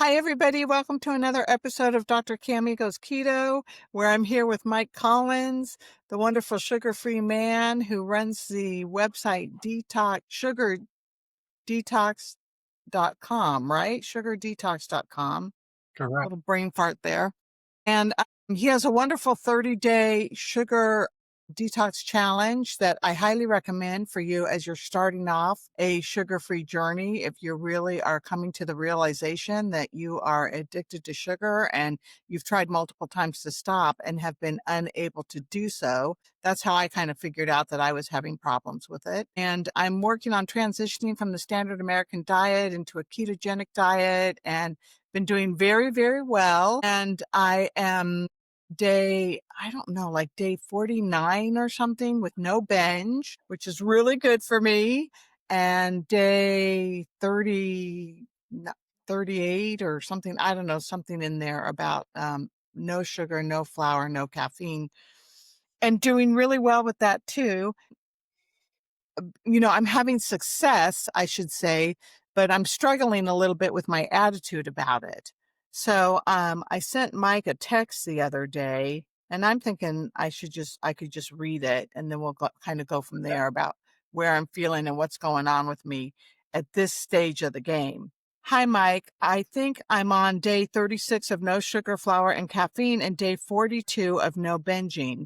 Hi, everybody. Welcome to another episode of Dr. Cammy Goes Keto, where I'm here with Mike Collins, the wonderful sugar-free man who runs the website sugardetox.com, right? Sugardetox.com. Correct. Little brain fart there. And he has a wonderful 30-day sugar detox challenge that I highly recommend for you as you're starting off a sugar-free journey. If you really are coming to the realization that you are addicted to sugar and you've tried multiple times to stop and have been unable to do so, that's how I kind of figured out that I was having problems with it. And I'm working on transitioning from the standard American diet into a ketogenic diet and been doing very, very well. And I am I don't know, like day 49 or something with no binge, which is really good for me. And day 38 or something, I don't know, something in there about no sugar, no flour, no caffeine, and doing really well with that too. I'm having success, I should say, but I'm struggling a little bit with my attitude about it. So I sent Mike a text the other day, and I'm thinking I could just read it, and then we'll kind of go from there about where I'm feeling and what's going on with me at this stage of the game. Hi, Mike. I think I'm on day 36 of no sugar, flour, and caffeine, and day 42 of no binging.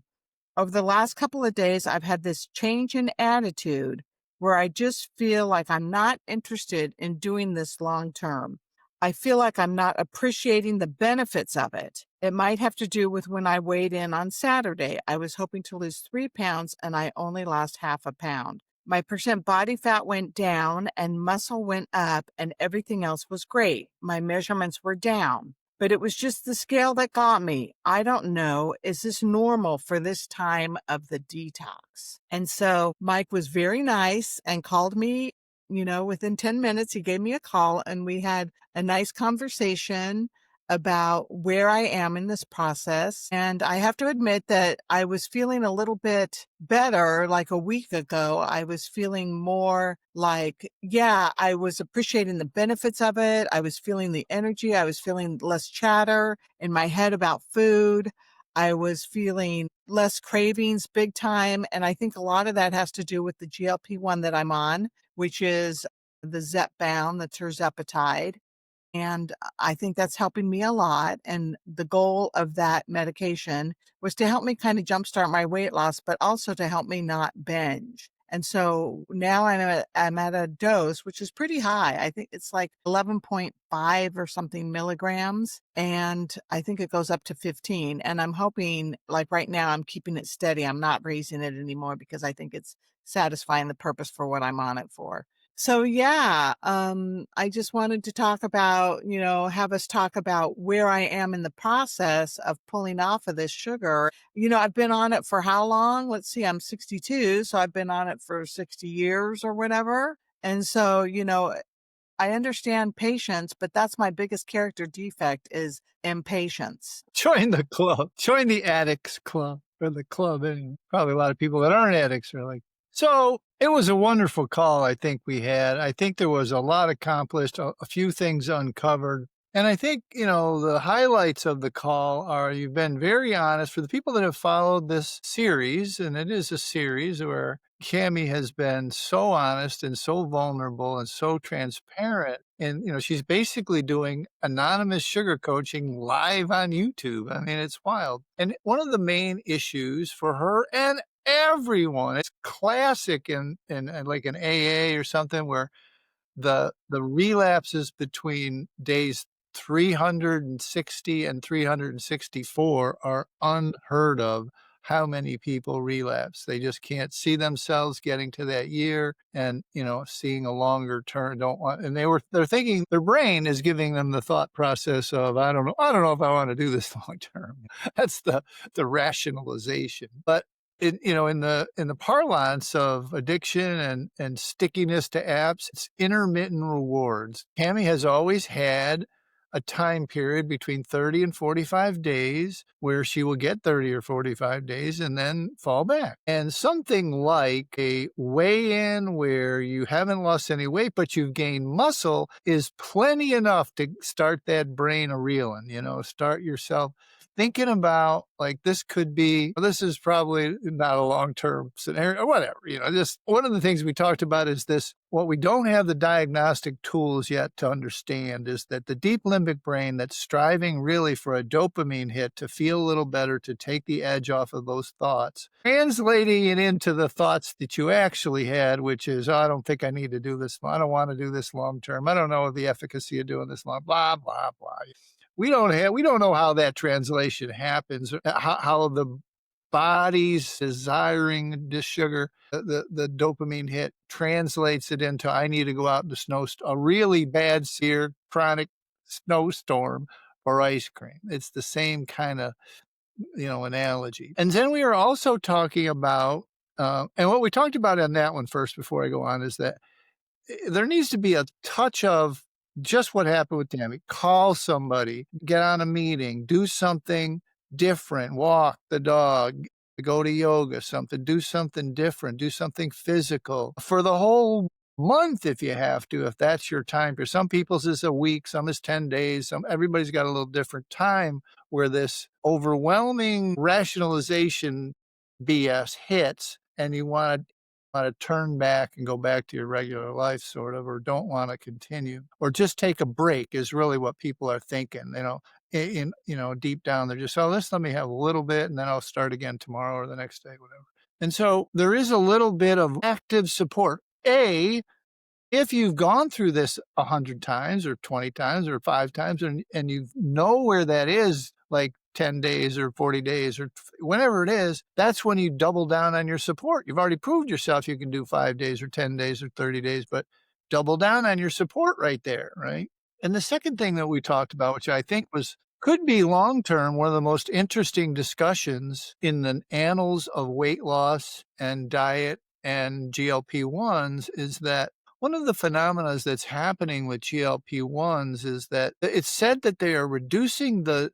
Over the last couple of days, I've had this change in attitude where I just feel like I'm not interested in doing this long term. I feel like I'm not appreciating the benefits of it. It might have to do with when I weighed in on Saturday. I was hoping to lose 3 pounds and I only lost half a pound. My percent body fat went down and muscle went up and everything else was great. My measurements were down. But it was just the scale that got me. I don't know. Is this normal for this time of the detox? And so Mike was very nice and called me, within 10 minutes. He gave me a call and we had a nice conversation about where I am in this process. And I have to admit that I was feeling a little bit better like a week ago. I was feeling more like, yeah, I was appreciating the benefits of it. I was feeling the energy. I was feeling less chatter in my head about food. I was feeling less cravings big time. And I think a lot of that has to do with the GLP-1 that I'm on, which is the Zepbound, the tirzepatide. And I think that's helping me a lot. And the goal of that medication was to help me kind of jumpstart my weight loss, but also to help me not binge. And so now I'm at a dose, which is pretty high. I think it's like 11.5 or something milligrams. And I think it goes up to 15. And I'm hoping, like right now, I'm keeping it steady. I'm not raising it anymore because I think it's satisfying the purpose for what I'm on it for. So yeah, I just wanted to talk about, have us talk about where I am in the process of pulling off of this sugar. I've been on it for how long? Let's see, I'm 62, so I've been on it for 60 years or whatever. And so, I understand patience, but that's my biggest character defect is impatience. Join the club. Join the addicts club or the club. And probably a lot of people that aren't addicts are like, so it was a wonderful call. I think we had, I think there was a lot accomplished, a few things uncovered. And I think, the highlights of the call are you've been very honest for the people that have followed this series. And it is a series where Cammy has been so honest and so vulnerable and so transparent. And, she's basically doing anonymous sugar coaching live on YouTube. I mean, it's wild. And one of the main issues for her and everyone, it's classic in like an AA or something where the relapses between days 360 and 364 are unheard of. How many people relapse? They just can't see themselves getting to that year and, seeing a longer term, don't want, and they're thinking their brain is giving them the thought process of, I don't know if I want to do this long term. That's the rationalization. But in the parlance of addiction and stickiness to apps, it's intermittent rewards. Cammy has always had a time period between 30 and 45 days where she will get 30 or 45 days and then fall back. And something like a weigh in where you haven't lost any weight, but you've gained muscle is plenty enough to start that brain a reeling, start yourself thinking about like this is probably not a long-term scenario or whatever, just one of the things we talked about is this, what we don't have the diagnostic tools yet to understand is that the deep limbic brain that's striving really for a dopamine hit to feel a little better, to take the edge off of those thoughts, translating it into the thoughts that you actually had, which is, oh, I don't think I need to do this. I don't want to do this long term. I don't know the efficacy of doing this long, blah, blah, blah. We don't know how that translation happens, how the body's desiring this sugar, the dopamine hit translates it into, I need to go out in the a really bad, severe, chronic snowstorm for ice cream. It's the same kind of, analogy. And then we are also talking about, and what we talked about on that one first before I go on is that there needs to be a touch of just what happened with Tammy. Call somebody, get on a meeting, do something different, walk the dog, go to yoga, do something different, do something physical for the whole month if you have to, if that's your time. For some people's is a week, some is 10 days, everybody's got a little different time where this overwhelming rationalization BS hits and you want to turn back and go back to your regular life sort of, or don't want to continue, or just take a break is really what people are thinking, deep down. They're just, oh, let me have a little bit and then I'll start again tomorrow or the next day, whatever. And so there is a little bit of active support. If you've gone through this 100 times or 20 times or 5 times and you know where that is, like 10 days or 40 days or whenever it is, that's when you double down on your support. You've already proved yourself you can do 5 days or 10 days or 30 days, but double down on your support right there, right? And the second thing that we talked about, which I think could be long-term, one of the most interesting discussions in the annals of weight loss and diet and GLP-1s, is that one of the phenomena that's happening with GLP-1s is that it's said that they are reducing the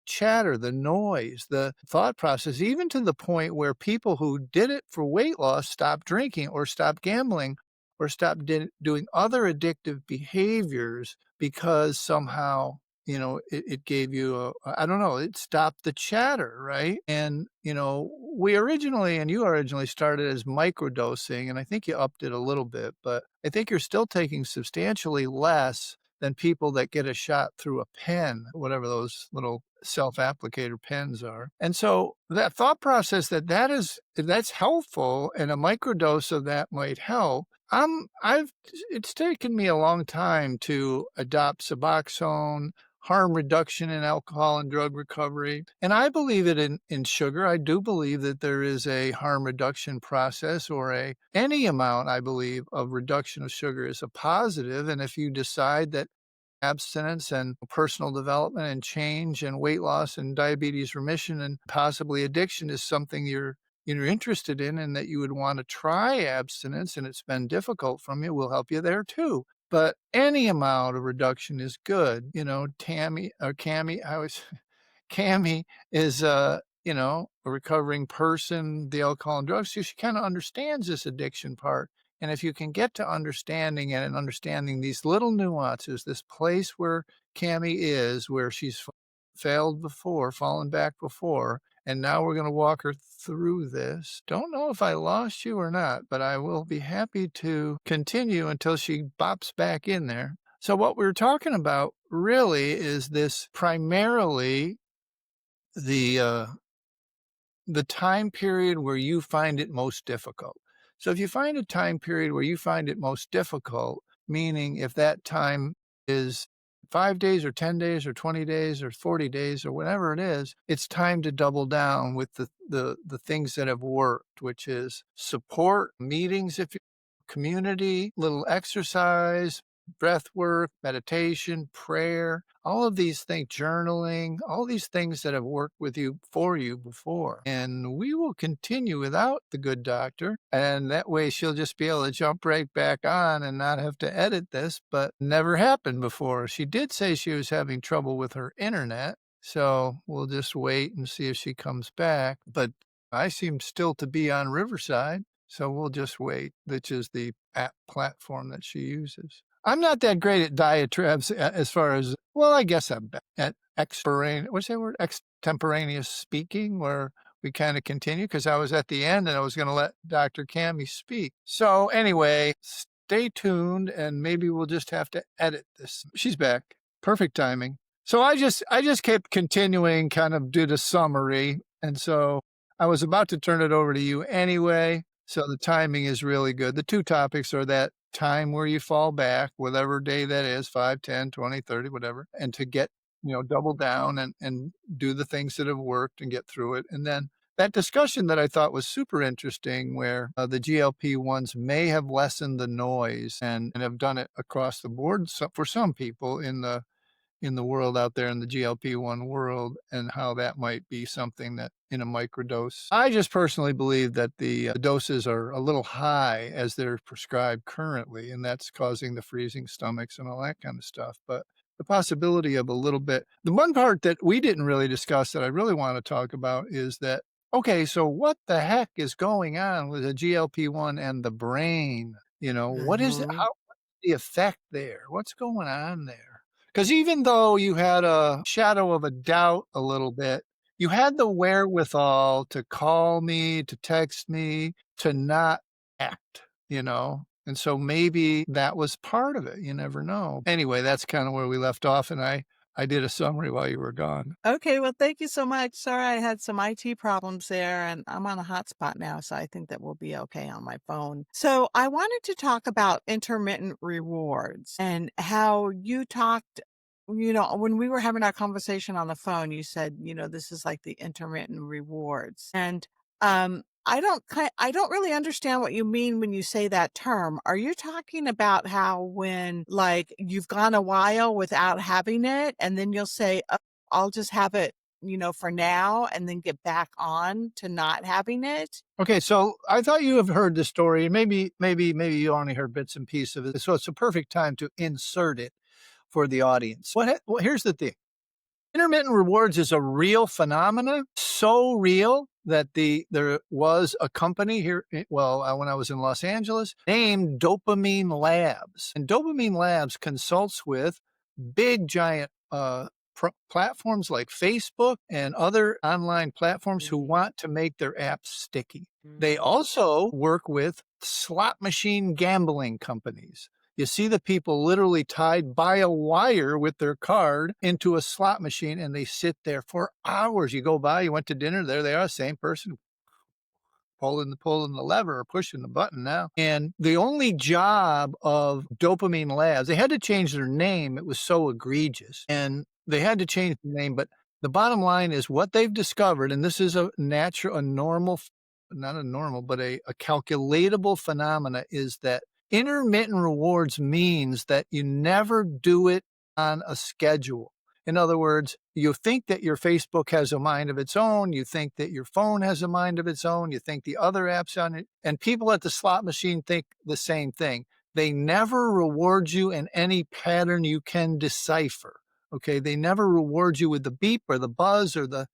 chatter, the noise, the thought process, even to the point where people who did it for weight loss stopped drinking or stopped gambling or stopped doing other addictive behaviors because somehow, it gave you I don't know, it stopped the chatter, right? And, you originally started as microdosing, and I think you upped it a little bit, but I think you're still taking substantially less than people that get a shot through a pen, whatever those little self-applicator pens are. And so that thought process that's helpful and a microdose of that might help. It's taken me a long time to adopt Suboxone, harm reduction in alcohol and drug recovery. And I believe it in sugar. I do believe that there is a harm reduction process or any amount, I believe, of reduction of sugar is a positive. And if you decide that abstinence and personal development and change and weight loss and diabetes remission and possibly addiction is something you're interested in and that you would want to try abstinence and it's been difficult from you, we'll help you there too. But any amount of reduction is good. Cammy, Cammy is a recovering person, the alcohol and drugs. So she kind of understands this addiction part. And if you can get to understanding it and understanding these little nuances, this place where Cammy is, where she's failed before, fallen back before, and now we're going to walk her through this. Don't know if I lost you or not, but I will be happy to continue until she bops back in there. So what we're talking about really is this primarily the time period where you find it most difficult. So if you find a time period where you find it most difficult, meaning if that time is 5 days or 10 days or 20 days or 40 days or whatever it is, it's time to double down with the things that have worked, which is support, meetings, if you community, little exercise, breath work, meditation, prayer, all of these things, journaling, all these things that have worked with you for you before. And we will continue without the good doctor. And that way she'll just be able to jump right back on and not have to edit this, but never happened before. She did say she was having trouble with her internet. So we'll just wait and see if she comes back. But I seem still to be on Riverside. So we'll just wait, which is the app platform that she uses. I'm not that great at diatribes as far as, well, I guess I'm at what's that word? Extemporaneous speaking, where we kind of continue because I was at the end and I was going to let Dr. Cammy speak. So anyway, stay tuned and maybe we'll just have to edit this. She's back. Perfect timing. So I just kept continuing kind of do the summary. And so I was about to turn it over to you anyway. So the timing is really good. The two topics are that time where you fall back, whatever day that is, 5, 10, 20, 30, whatever, and to get, double down and do the things that have worked and get through it. And then that discussion that I thought was super interesting where the GLP-1s may have lessened the noise and have done it across the board for some people in the world out there in the GLP-1 world and how that might be something that in a microdose. I just personally believe that the doses are a little high as they're prescribed currently, and that's causing the freezing stomachs and all that kind of stuff. But the possibility of a little bit, the one part that we didn't really discuss that I really want to talk about is that, okay, so what the heck is going on with the GLP-1 and the brain? What is it? Mhm. How the effect there? What's going on there? Because even though you had a shadow of a doubt a little bit, you had the wherewithal to call me, to text me, to not act. And so maybe that was part of it. You never know. Anyway, that's kind of where we left off. And I did a summary while you were gone. Okay, well, thank you so much. Sorry I had some IT problems there, and I'm on a hotspot now, so I think that we'll be okay on my phone. So I wanted to talk about intermittent rewards and how you talked, when we were having our conversation on the phone, you said, this is like the intermittent rewards. And I don't really understand what you mean when you say that term. Are you talking about how when like you've gone a while without having it and then you'll say, "Oh, I'll just have it, for now," and then get back on to not having it? Okay, so I thought you have heard the story. Maybe you only heard bits and pieces of it. So it's a perfect time to insert it for the audience. Well, here's the thing. Intermittent rewards is a real phenomena, so real that there was a company here, when I was in Los Angeles, named Dopamine Labs. And Dopamine Labs consults with big, giant platforms like Facebook and other online platforms who want to make their apps sticky. They also work with slot machine gambling companies. You see the people literally tied by a wire with their card into a slot machine and they sit there for hours. You go by, you went to dinner, there they are, same person pulling the lever or pushing the button now. And the only job of Dopamine Labs, they had to change their name. It was so egregious. And they had to change the name. But the bottom line is what they've discovered, and this is a normal, not a normal, but a calculatable phenomena, is that intermittent rewards means that you never do it on a schedule. In other words, you think that your Facebook has a mind of its own. You think that your phone has a mind of its own. You think the other apps on it. And people at the slot machine think the same thing. They never reward you in any pattern you can decipher. Okay. They never reward you with the beep or the buzz or the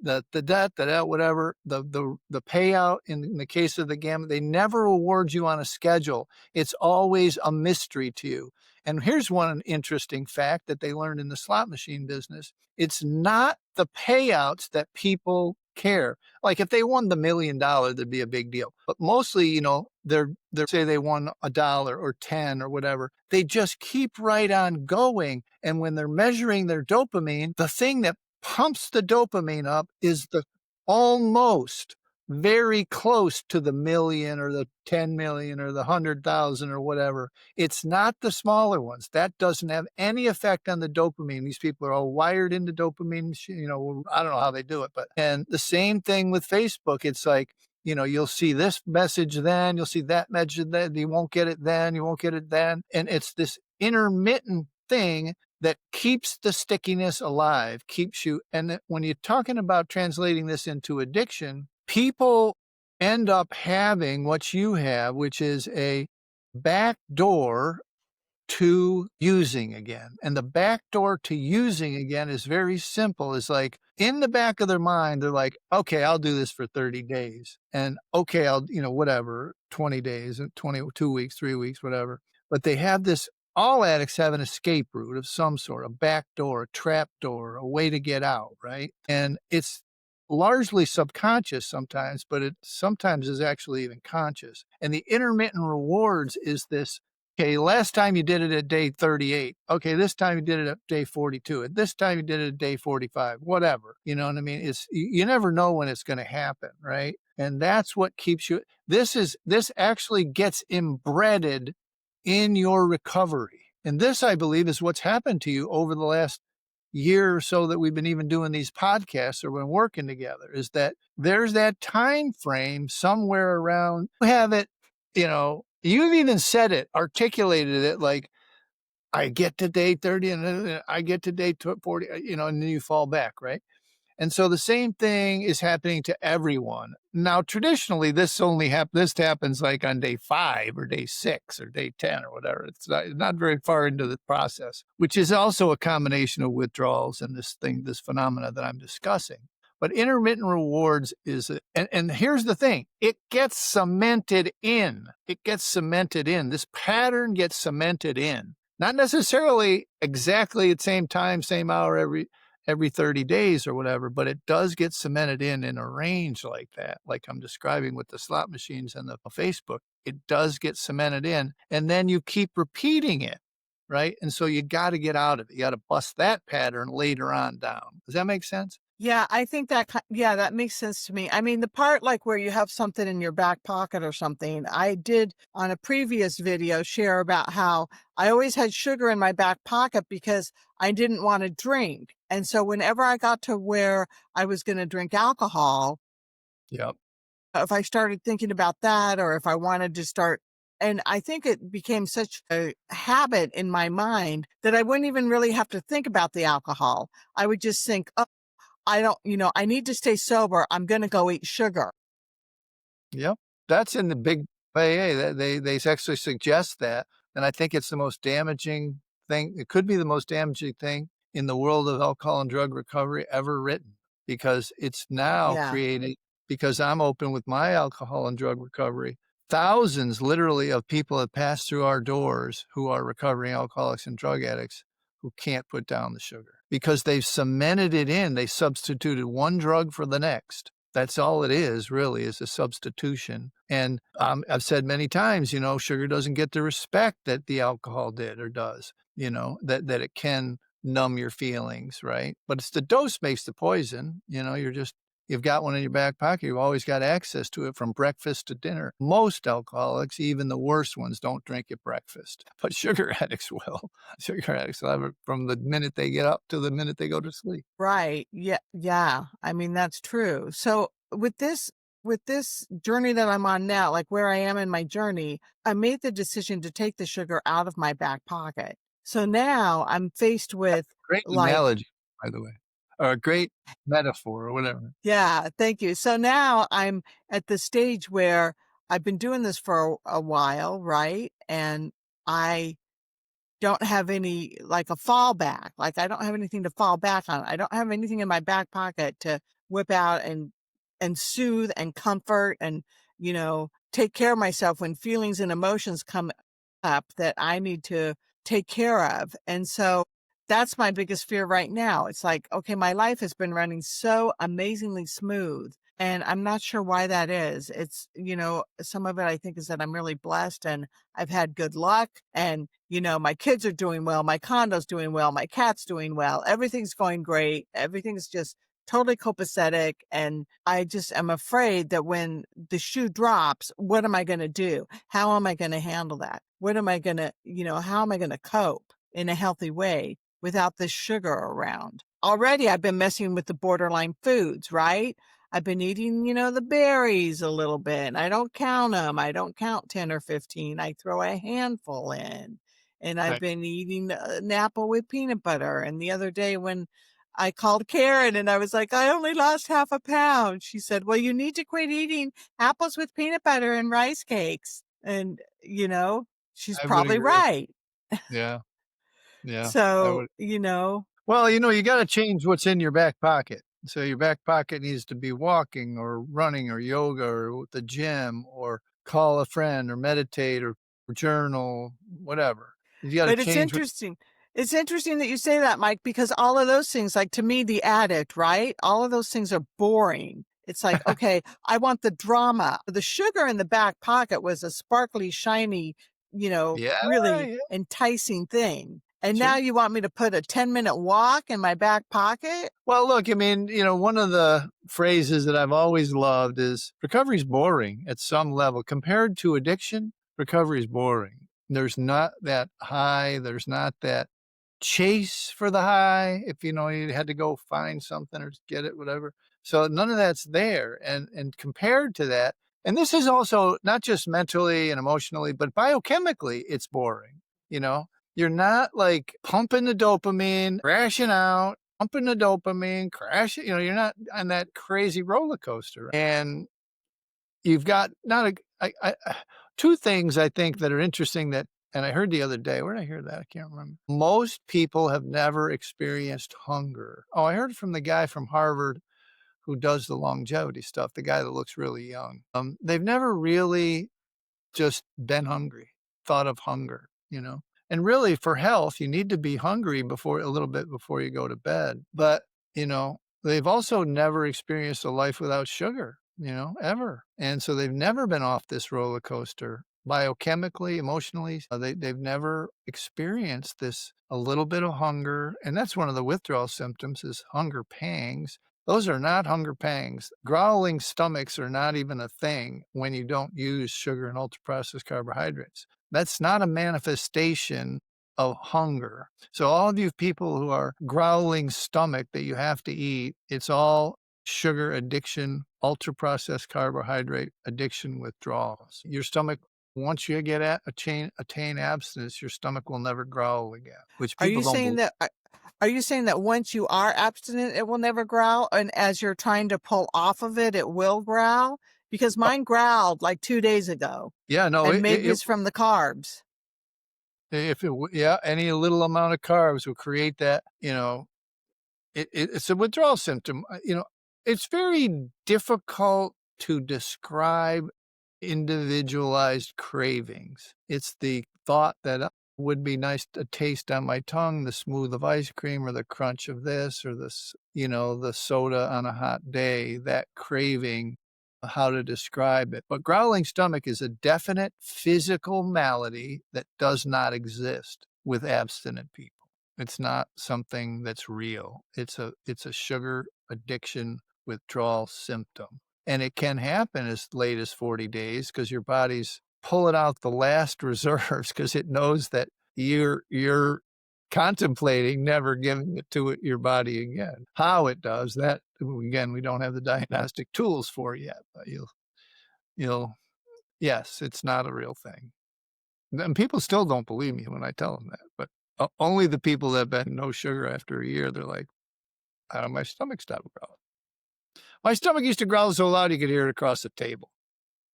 whatever, the payout in the case of the gamma. They never reward you on a schedule. It's always a mystery to you. And here's one interesting fact that they learned in the slot machine business. It's not the payouts that people care. Like if they won the $1 million, there'd be a big deal. But mostly, they're say they won $1 or 10 or whatever. They just keep right on going. And when they're measuring their dopamine, the thing that pumps the dopamine up is the almost very close to the million or the 10 million or the 100,000 or whatever. It's not the smaller ones. That doesn't have any effect on the dopamine. These people are all wired into dopamine. I don't know how they do it, and the same thing with Facebook. It's like, you'll see this message then, you'll see that message then, you won't get it then, you won't get it then. And it's this intermittent thing that keeps the stickiness alive, keeps you. And when you're talking about translating this into addiction, people end up having what you have, which is a back door to using again. And the back door to using again is very simple. It's like in the back of their mind, they're like, okay, I'll do this for 30 days. And okay, I'll, whatever, 20 days, 22 weeks, 3 weeks, whatever. But they have this, all addicts have an escape route of some sort, a back door, a trap door, a way to get out, right? And it's largely subconscious sometimes, but it sometimes is actually even conscious. And the intermittent rewards is this. Okay, last time you did it at day 38. Okay, this time you did it at day 42. At this time you did it at day 45. Whatever. You know what I mean? It's you never know when it's going to happen, right? And that's what keeps you. This actually gets embedded in your recovery. And this, I believe, is what's happened to you over the last year or so that we've been even doing these podcasts or been working together, is that there's that time frame somewhere around. You have it, you've even said it, articulated it like, I get to day 30 and I get to day 40, and then you fall back, right? And so the same thing is happening to everyone. Now, traditionally, this happens like on day 5 or day 6 or day 10 or whatever. It's not very far into the process, which is also a combination of withdrawals and this phenomena that I'm discussing. But intermittent rewards and here's the thing, it gets cemented in. It gets cemented in. This pattern gets cemented in. Not necessarily exactly at the same time, same hour, every 30 days or whatever, but it does get cemented in a range like that, like I'm describing with the slot machines and the Facebook. It does get cemented in, and then you keep repeating it, right? And so you got to get out of it. You got to bust that pattern later on down. Does that make sense? Yeah, I think yeah, that makes sense to me. I mean, the part like where you have something in your back pocket or something, I did on a previous video share about how I always had sugar in my back pocket because I didn't want to drink. And so whenever I got to where I was going to drink alcohol, Yep. if I started thinking about that or if I wanted to start, and I think it became such a habit in my mind that I wouldn't even really have to think about the alcohol. I would just think, oh, I don't, I need to stay sober. I'm going to go eat sugar. Yep. That's in the big AA. They actually suggest that. And I think it's the most damaging thing. It could be the most damaging thing in the world of alcohol and drug recovery ever written, because it's now Yeah. creating, because I'm open with my alcohol and drug recovery. Thousands literally of people have passed through our doors who are recovering alcoholics and drug addicts who can't put down the sugar because they've cemented it in. They substituted one drug for the next. That's all it is, really, is a substitution. And I've said many times, sugar doesn't get the respect that the alcohol did or does, that it can numb your feelings, right? But it's the dose makes the poison. You've got one in your back pocket. You've always got access to it from breakfast to dinner. Most alcoholics, even the worst ones, don't drink at breakfast, but sugar addicts will. Sugar addicts will have it from the minute they get up to the minute they go to sleep. Right. Yeah. Yeah. I mean, that's true. So with this journey that I'm on now, like where I am in my journey, I made the decision to take the sugar out of my back pocket. So now I'm faced with Great like, analogy, by the way, or a great metaphor or whatever. yeah, thank you. So now I'm at the stage where I've been doing this for a while, right? And I don't have any like a fallback. Like I don't have anything to fall back on. I don't have anything in my back pocket to whip out and soothe and comfort and, take care of myself when feelings and emotions come up that I need to take care of. And so that's my biggest fear right now. It's like, okay, my life has been running so amazingly smooth. And I'm not sure why that is. It's, some of it I think is that I'm really blessed and I've had good luck. And, my kids are doing well. My condo's doing well. My cat's doing well. Everything's going great. Everything's just totally copacetic. And I just am afraid that when the shoe drops, what am I going to do? How am I going to handle that? What am I going to, how am I going to cope in a healthy way without this sugar around? Already I've been messing with the borderline foods, right? I've been eating, the berries a little bit. I don't count them. I don't count 10 or 15. I throw a handful in. and I've Right. been eating an apple with peanut butter. And the other day when I called Karen and I was like, I only lost half a pound. She said, well, you need to quit eating apples with peanut butter and rice cakes. And, she's I would probably agree. right. Yeah, yeah, I So, would. you Well, you gotta change what's in your back pocket. So your back pocket needs to be walking or running or yoga or the gym or call a friend or meditate or journal, whatever. You gotta But it's change what. interesting. It's interesting that you say that, Mike, because all of those things, like to me, the addict, right? All of those things are boring. It's like, okay, I want the drama. The sugar in the back pocket was a sparkly, shiny, Yeah, really yeah, enticing thing. And now sure. you want me to put a 10-minute walk in my back pocket? Well, look, I mean, one of the phrases that I've always loved is recovery's boring at some level. Compared to addiction, recovery is boring. There's not that high, there's not that chase for the high if you had to go find something or get it, whatever. So none of that's there. And compared to that, and this is also not just mentally and emotionally, but biochemically, it's boring. You know, you're not like pumping the dopamine, crashing out, pumping the dopamine, crashing, you're not on that crazy roller coaster. And you've got not a two things I think that are interesting that and I heard the other day, where did I hear that? I can't remember. Most people have never experienced hunger. Oh, I heard it from the guy from Harvard who does the longevity stuff, the guy that looks really young. They've never really just been hungry, thought of hunger. And really for health, you need to be hungry before a little bit before you go to bed. But, they've also never experienced a life without sugar, ever. And so they've never been off this roller coaster biochemically, emotionally. They've never experienced this a little bit of hunger. And that's one of the withdrawal symptoms is hunger pangs. Those are not hunger pangs. Growling stomachs are not even a thing when you don't use sugar and ultra processed carbohydrates. That's not a manifestation of hunger. So all of you people who are growling stomach that you have to eat, it's all sugar addiction, ultra processed carbohydrate addiction withdrawals. Your stomach, once you get attain abstinence, your stomach will never growl again, which Are people you don't saying believe. that are you saying that once you are abstinent, it will never growl, and as you're trying to pull off of it, it will growl? Because mine growled like 2 days ago, Yeah, no, and maybe it's from the carbs. if yeah, any little amount of carbs will create that, it's a withdrawal symptom. It's very difficult to describe individualized cravings. It's the thought that would be nice to taste on my tongue, the smooth of ice cream or the crunch of this or this, the soda on a hot day, that craving, how to describe it. But growling stomach is a definite physical malady that does not exist with abstinent people. It's not something that's real. It's a sugar addiction withdrawal symptom. And it can happen as late as 40 days because your body's pulling out the last reserves because it knows that you're contemplating never giving it to your body again. How it does that, again, we don't have the diagnostic tools for yet, but you'll yes, it's not a real thing. And people still don't believe me when I tell them that, but only the people that have been no sugar after a year, they're like, my stomach stopped growling. My stomach used to growl so loud you could hear it across the table.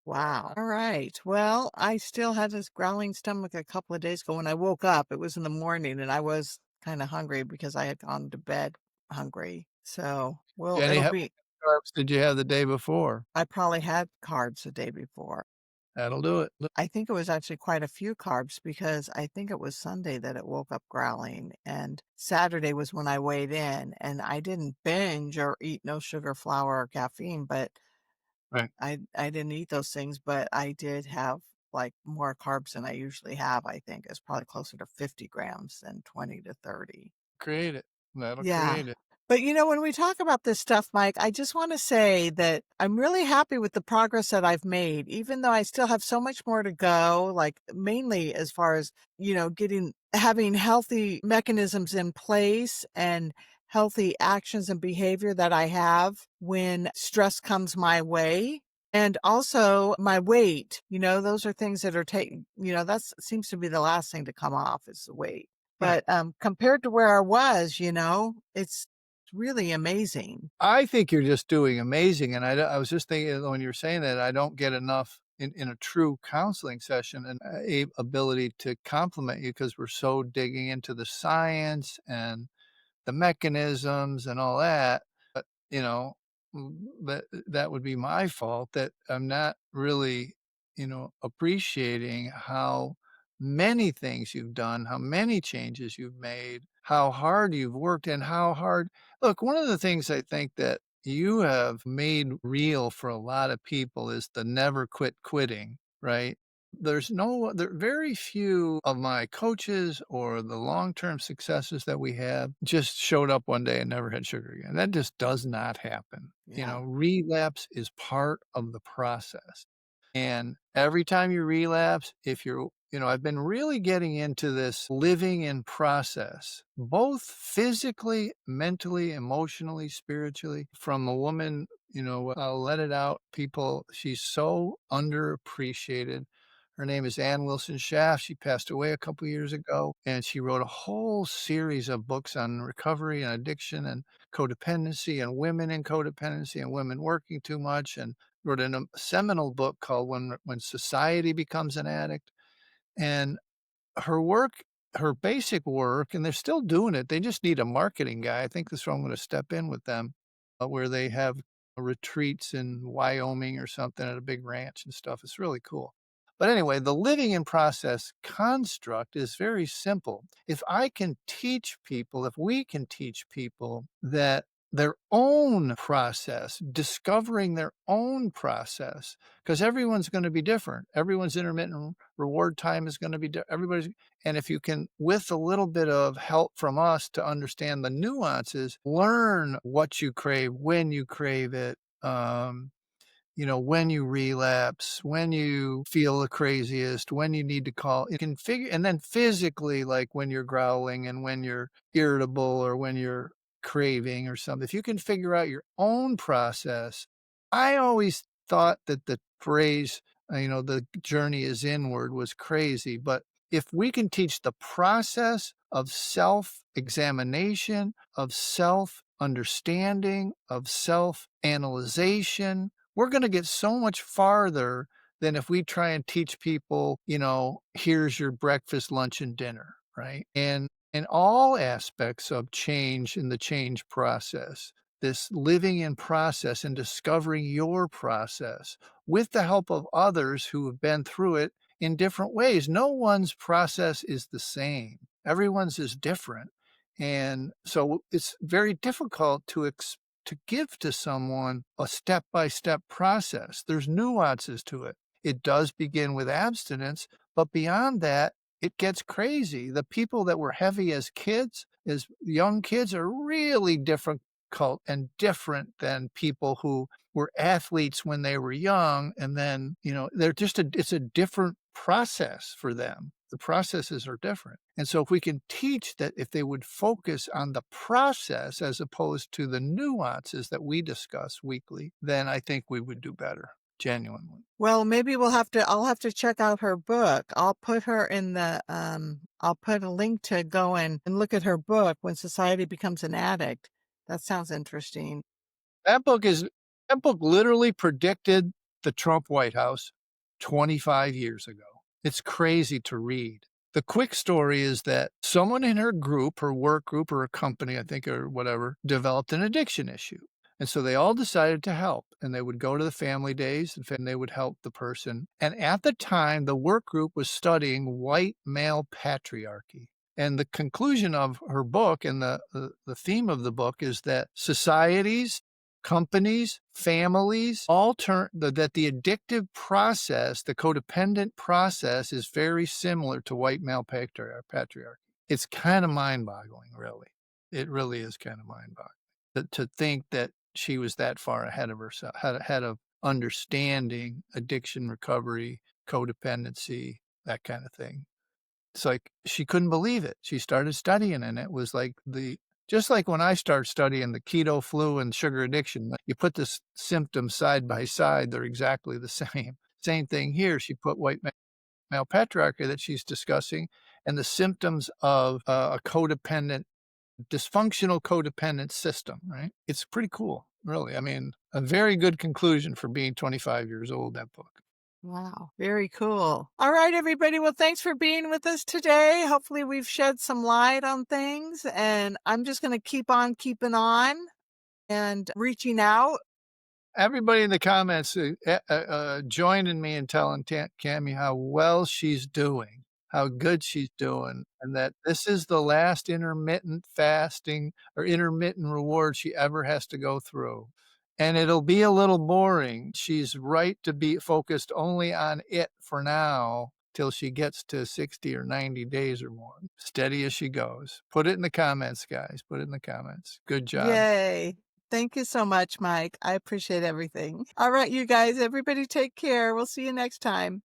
Wow. All right. Well, I still had this growling stomach a couple of days ago when I woke up. It was in the morning and I was kind of hungry because I had gone to bed hungry. So, well, Jenny, it'll how be, many carbs did you have the day before? I probably had carbs the day before. That'll do it. I think it was actually quite a few carbs because I think it was Sunday that it woke up growling. And Saturday was when I weighed in and I didn't binge or eat no sugar, flour, or caffeine, but Right. I didn't eat those things, but I did have like more carbs than I usually have. I think it's probably closer to 50 grams than 20 to 30. Create it. That'll Yeah. create it. But when we talk about this stuff, Mike, I just want to say that I'm really happy with the progress that I've made, even though I still have so much more to go, like mainly as far as, having healthy mechanisms in place and healthy actions and behavior that I have when stress comes my way. And also my weight, those are things that are taking, that's seems to be the last thing to come off is the weight. Right. But, compared to where I was, it's really amazing. I think you're just doing amazing, and I was just thinking when you were saying that, I don't get enough in a true counseling session and a ability to compliment you because 'cause we're so digging into the science and the mechanisms and all that, but, that would be my fault that I'm not really, appreciating how many things you've done, how many changes you've made, how hard you've worked, and how hard look, one of the things I think that you have made real for a lot of people is the never quit quitting, right? There very few of my coaches or the long-term successes that we have just showed up one day and never had sugar again. That just does not happen. Yeah. Relapse is part of the process. And every time you relapse, if you're I've been really getting into this living in process, both physically, mentally, emotionally, spiritually, from a woman, I'll let it out. People, she's so underappreciated. Her name is Ann Wilson Schaff. She passed away a couple years ago, and she wrote a whole series of books on recovery and addiction and codependency and women in codependency and women working too much, and wrote a seminal book called When Society Becomes an Addict. And her work, her basic work, and they're still doing it. They just need a marketing guy. I think that's where I'm going to step in with them, where they have retreats in Wyoming or something at a big ranch and stuff. It's really cool. But anyway, the living in process construct is very simple. If we can teach people that their own process, discovering their own process, because everyone's going to be different. Everyone's intermittent reward time is going to be everybody's, and if you can, with a little bit of help from us to understand the nuances, learn what you crave, when you crave it, when you relapse, when you feel the craziest, when you need to call, it can figure, and then physically, like when you're growling and when you're irritable or when you're craving or something. If you can figure out your own process, I always thought that the phrase, the journey is inward was crazy. But if we can teach the process of self examination, of self understanding, of self analyzation, we're going to get so much farther than if we try and teach people, here's your breakfast, lunch, and dinner, right? And in all aspects of change in the change process, this living in process and discovering your process with the help of others who have been through it in different ways. No one's process is the same. Everyone's is different. And so it's very difficult to give to someone a step-by-step process. There's nuances to it. It does begin with abstinence, but beyond that, it gets crazy. The people that were heavy as kids, as young kids, are really difficult and different than people who were athletes when they were young. And then, it's a different process for them. The processes are different. And so if we can teach that, if they would focus on the process as opposed to the nuances that we discuss weekly, then I think we would do better, genuinely. Well, maybe I'll have to check out her book. I'll put a link to go and look at her book, When Society Becomes an Addict. That sounds interesting. That book is that book literally predicted the Trump White House 25 years ago. It's crazy to read. The quick story is that someone in her group, her work group or a company, I think, or whatever, developed an addiction issue. And so they all decided to help, and they would go to the family days and they would help the person. And at the time, the work group was studying white male patriarchy. And the conclusion of her book and the theme of the book is that societies, companies, families, that the addictive process, the codependent process is very similar to white male patriarchy. It's kind of mind-boggling, really. It really is kind of mind-boggling to think that she was that far ahead of herself, ahead of understanding addiction recovery, codependency, that kind of thing. It's like she couldn't believe it. She started studying, and it was like Just like when I start studying the keto flu and sugar addiction, like, you put the symptoms side by side, they're exactly the same. Same thing here. She put white male patriarchy that she's discussing and the symptoms of a codependent, dysfunctional codependent system, right? It's pretty cool, really. I mean, a very good conclusion for being 25 years old, that book. Wow, very cool. All right, everybody. Well, thanks for being with us today. Hopefully, we've shed some light on things, and I'm just going to keep on keeping on and reaching out. Everybody in the comments joining me in telling Cammy how well she's doing, how good she's doing, and that this is the last intermittent fasting or intermittent reward she ever has to go through. And it'll be a little boring. She's right to be focused only on it for now till she gets to 60 or 90 days or more. Steady as she goes. Put it in the comments, guys. Put it in the comments. Good job. Yay. Thank you so much, Mike. I appreciate everything. All right, you guys, everybody take care. We'll see you next time.